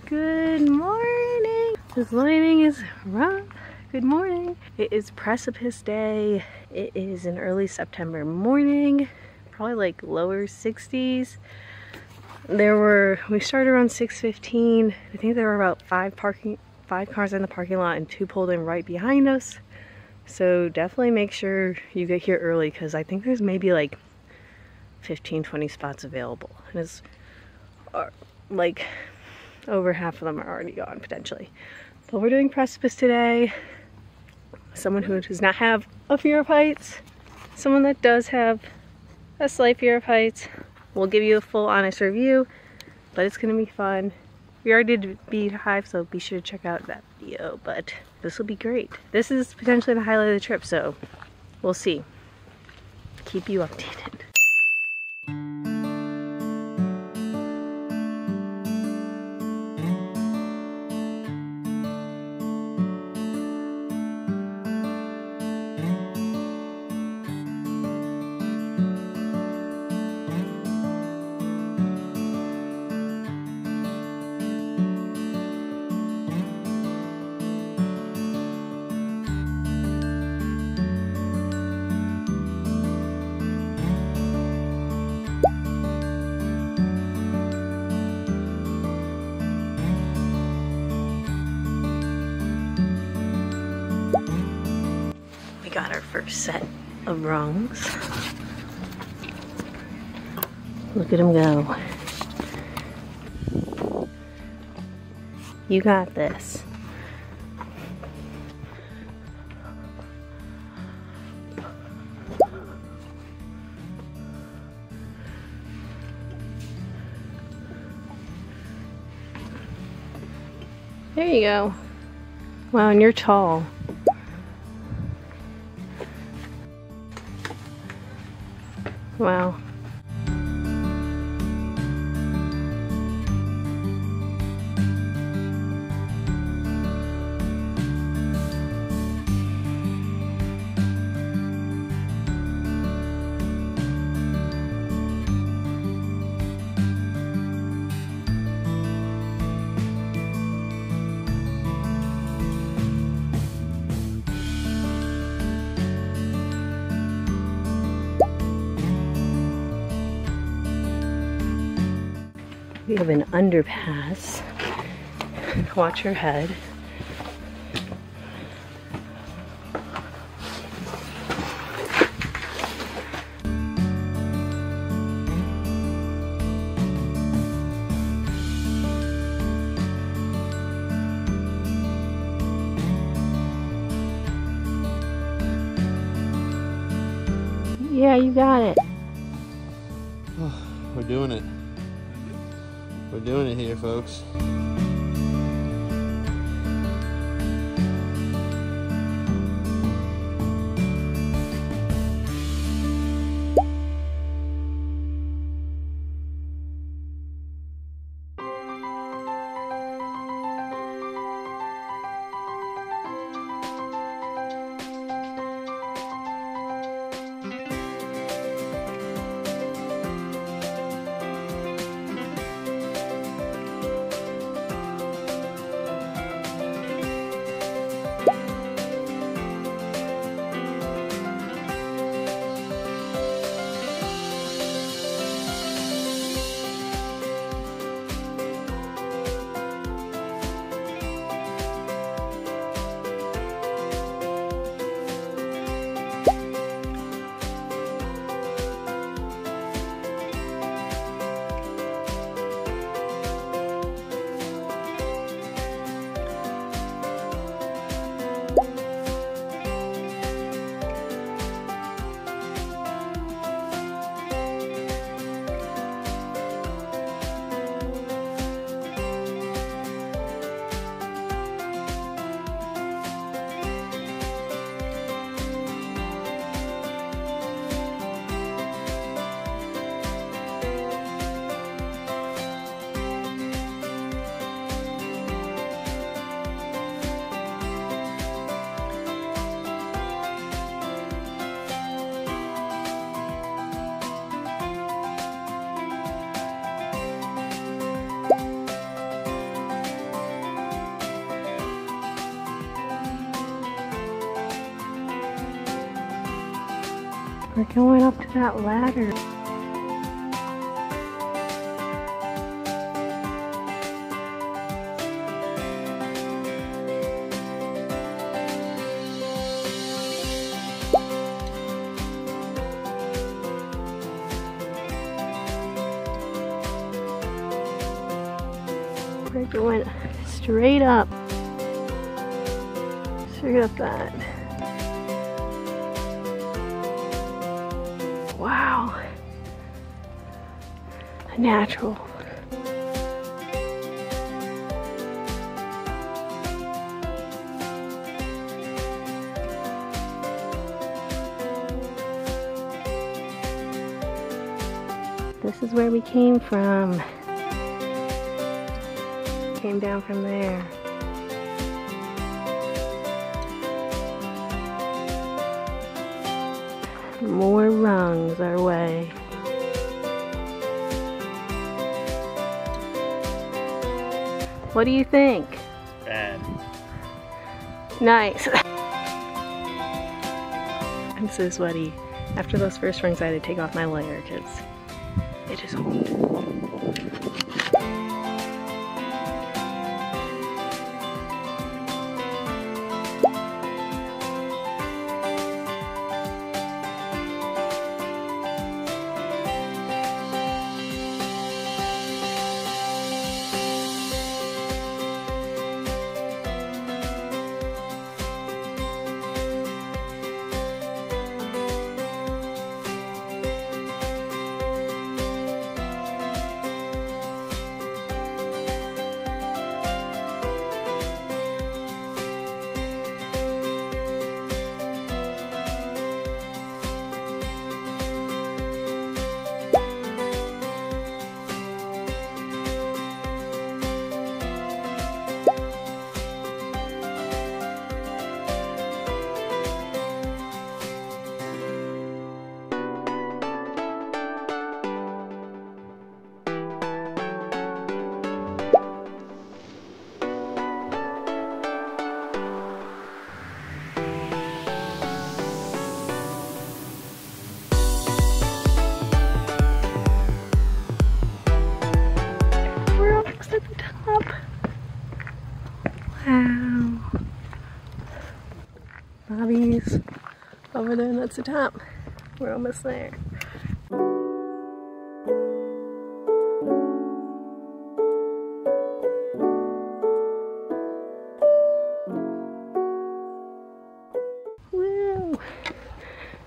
Good morning. This lighting is rough. Good morning. It is Precipice Day. It is an early September morning, probably like lower 60s. We started around 6:15. I think there were about five cars in the parking lot and 2 pulled in right behind us. So definitely make sure you get here early because I think there's maybe like 15-20 spots available. And it's like over half of them are already gone potentially. But we're doing Precipice today. Someone who does not have a fear of heights, someone that does have a slight fear of heights. We'll give you a full honest review, but it's gonna be fun. We already did Beehive, so be sure to check out that video, but this will be great. This is potentially the highlight of the trip, so we'll see. Keep you updated. We got our first set of rungs. Look at him go. You got this. There you go. Wow, and you're tall. Wow. We have an underpass. Watch your head. Yeah, you got it. Oh, we're doing it. We're doing it here, folks. We're going up to that ladder. We're going straight up. Straight up that. Wow. Natural. This is where we came from. Came down from there. More rungs our way. What do you think? Bad. Nice. I'm so sweaty. After those first rungs I had to take off my layer because it is hot. Wow. Bobby's over there, and that's the top. We're almost there. Woo!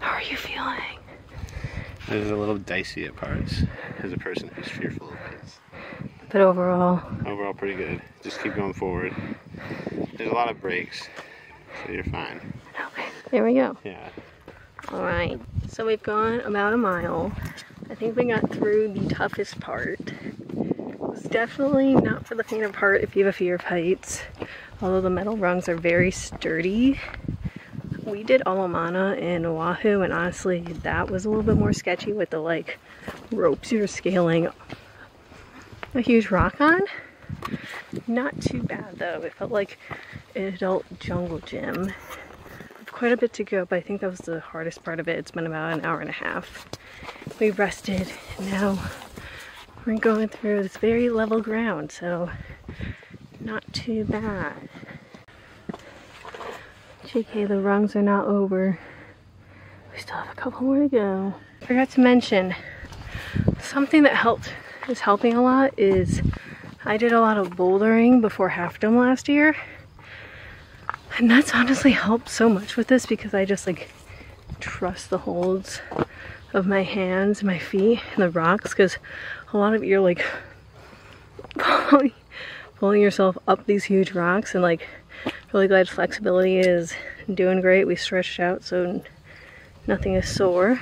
How are you feeling? It was a little dicey at parts as a person who's fearful of heights. But overall Pretty good. Just keep going forward. There's a lot of breaks, so you're fine. okay, there we go. Yeah. Alright, so we've gone about a mile. I think we got through the toughest part. It was definitely not for the faint of heart if you have a fear of heights. Although the metal rungs are very sturdy. We did Alamana in Oahu, and honestly that was a little bit more sketchy with the like ropes you're scaling a huge rock on. Not too bad though. It felt like an adult jungle gym. Quite a bit to go, but I think that was the hardest part of it. It's been about an hour and a half. We rested, and now we're going through this very level ground, so not too bad. JK, the rungs are not over. We still have a couple more to go. I forgot to mention, something that is helping a lot is I did a lot of bouldering before Half Dome last year. And that's honestly helped so much with this because I just like trust the holds of my hands, my feet, and the rocks, because a lot of you're like pulling yourself up these huge rocks, and like really glad flexibility is doing great. We stretched out so nothing is sore.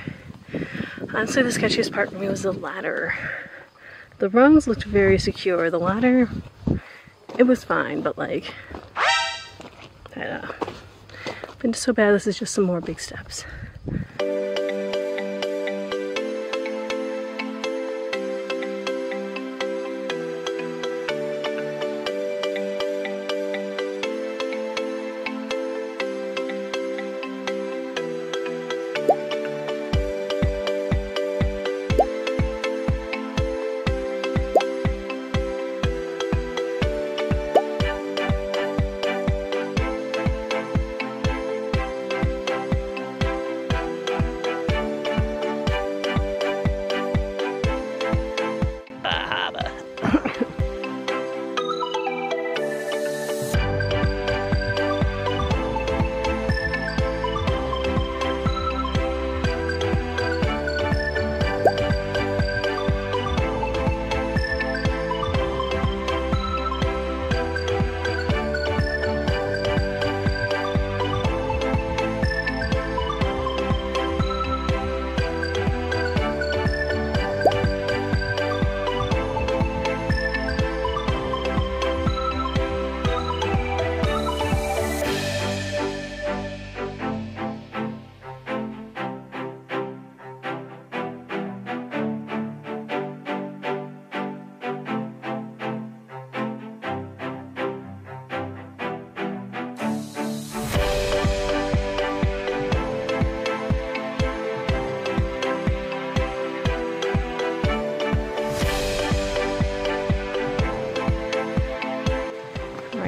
Honestly, the sketchiest part for me was the ladder. The rungs looked very secure. The ladder, it was fine, but like, I don't know. Been so bad, this is just some more big steps.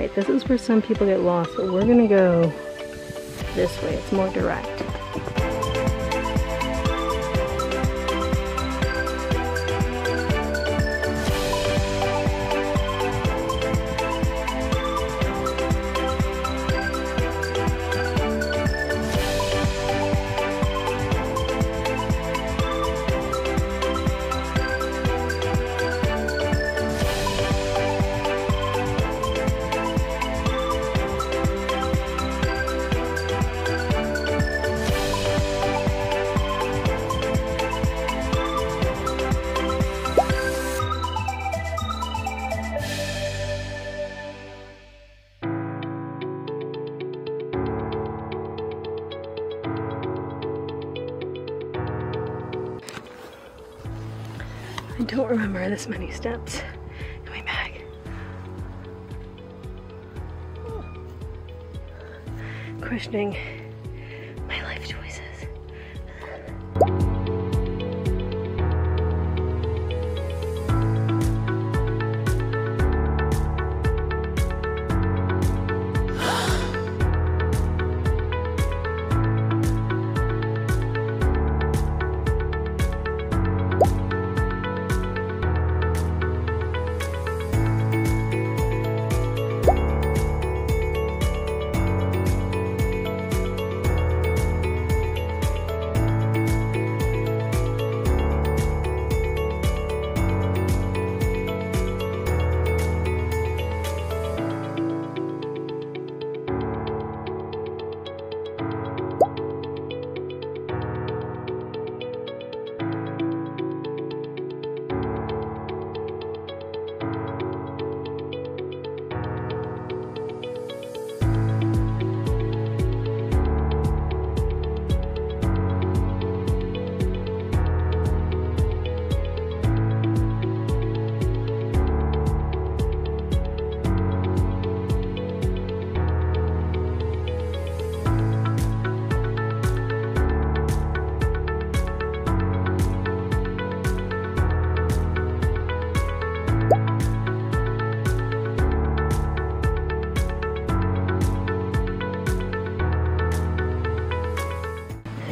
Alright, this is where some people get lost, but we're gonna go this way. It's more direct. I don't remember this many steps in my bag. Questioning my life choices.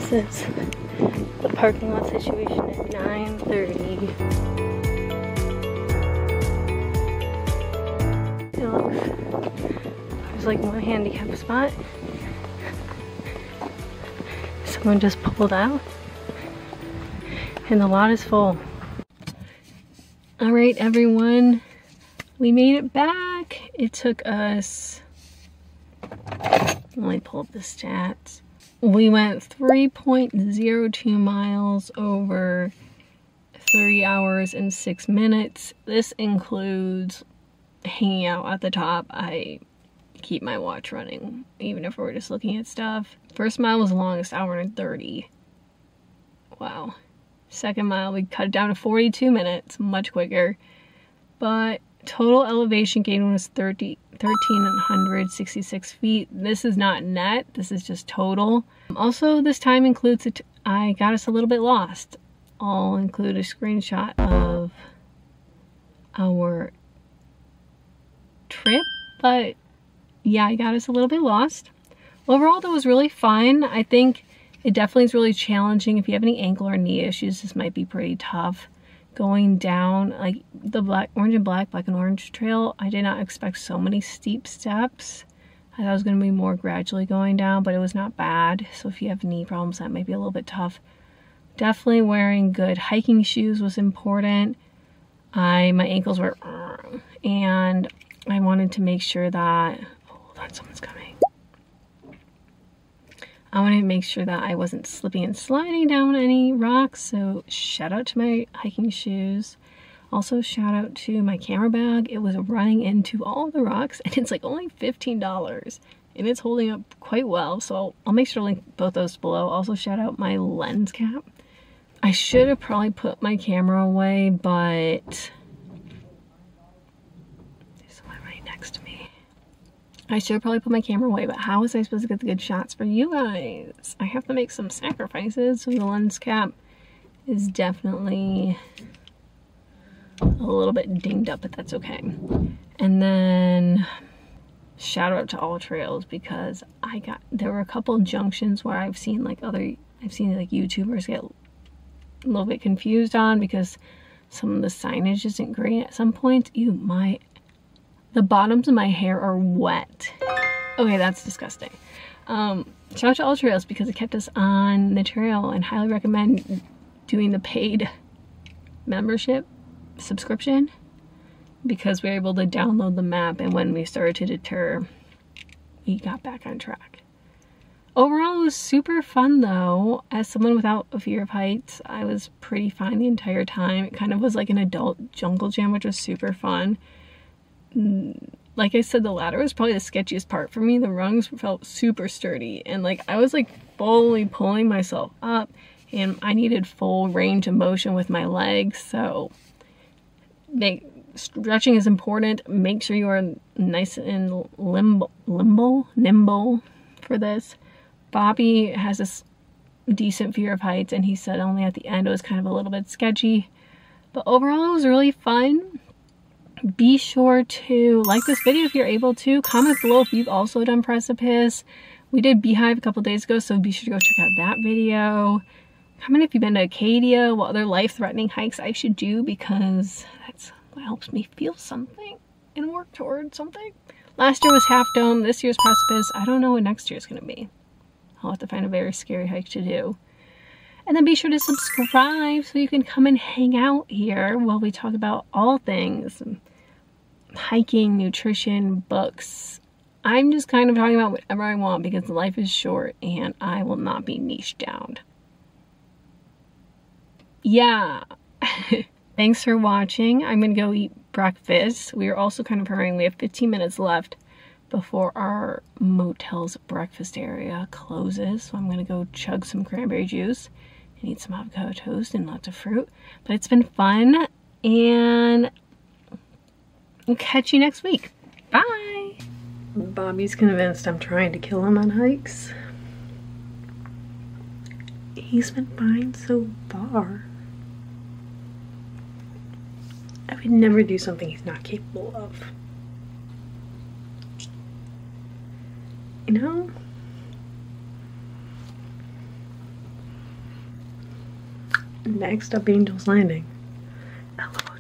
This is the parking lot situation at 9:30. There's like one handicap spot. Someone just pulled out and the lot is full. All right, everyone, we made it back. It took us, let me pull up the stats. We went 3.02 miles over 3 hours and 6 minutes. This includes hanging out at the top. I keep my watch running, even if we're just looking at stuff. First mile was the longest, hour and 30. Wow. Second mile, we cut it down to 42 minutes, much quicker. But total elevation gain was 1,366 feet. This is not net, this is just total. Also, this time includes I got us a little bit lost. I'll include a screenshot of our trip, but yeah, I got us a little bit lost. Overall, that was really fun. I think it definitely is really challenging. If you have any ankle or knee issues, this might be pretty tough. Going down like the orange and black and orange trail, I did not expect so many steep steps. I thought it was going to be more gradually going down, but it was not bad. So if you have knee problems, that might be a little bit tough. Definitely wearing good hiking shoes was important. My ankles were, and I wanted to make sure that, oh, hold on, someone's coming. I wanted to make sure that I wasn't slipping and sliding down any rocks, so shout out to my hiking shoes. Also shout out to my camera bag. It was running into all the rocks, and it's like only $15, and it's holding up quite well, so I'll make sure to link both those below. Also shout out my lens cap. I should have probably put my camera away, but there's someone right next to me. I should probably put my camera away, but how was I supposed to get the good shots for you guys? I have to make some sacrifices, so the lens cap is definitely a little bit dinged up, but that's okay. And then shout out to All Trails, because there were a couple junctions where I've seen like YouTubers get a little bit confused on, because some of the signage isn't great at some points. The bottoms of my hair are wet. Okay, that's disgusting. Shout out to All Trails, because it kept us on the trail, and highly recommend doing the paid membership subscription, because we were able to download the map, and when we started to deter, we got back on track. Overall, it was super fun though. As someone without a fear of heights, I was pretty fine the entire time. It kind of was like an adult jungle gym, which was super fun. Like I said, the ladder was probably the sketchiest part for me. The rungs felt super sturdy, and like I was like fully pulling myself up, and I needed full range of motion with my legs. So stretching is important. Make sure you are nice and nimble for this. Bobby has this decent fear of heights, and he said only at the end it was kind of a little bit sketchy, but overall it was really fun. Be sure to like this video if you're able to. Comment below if you've also done Precipice. We did Beehive a couple days ago, so be sure to go check out that video. Comment if you've been to Acadia, what other life-threatening hikes I should do, because that's what helps me feel something and work towards something. Last year was Half Dome, this year's Precipice. I don't know what next year's gonna be. I'll have to find a very scary hike to do. And then be sure to subscribe so you can come and hang out here while we talk about all things hiking, nutrition, books. I'm just kind of talking about whatever I want, because life is short and I will not be niched down. Yeah. Thanks for watching. I'm gonna go eat breakfast. We are also kind of hurrying. We have 15 minutes left before our motel's breakfast area closes. So I'm gonna go chug some cranberry juice and eat some avocado toast and lots of fruit. But it's been fun, and I'll catch you next week. Bye! Bobby's convinced I'm trying to kill him on hikes. He's been fine so far. I would never do something he's not capable of. You know? Next up, Angel's Landing. LOL.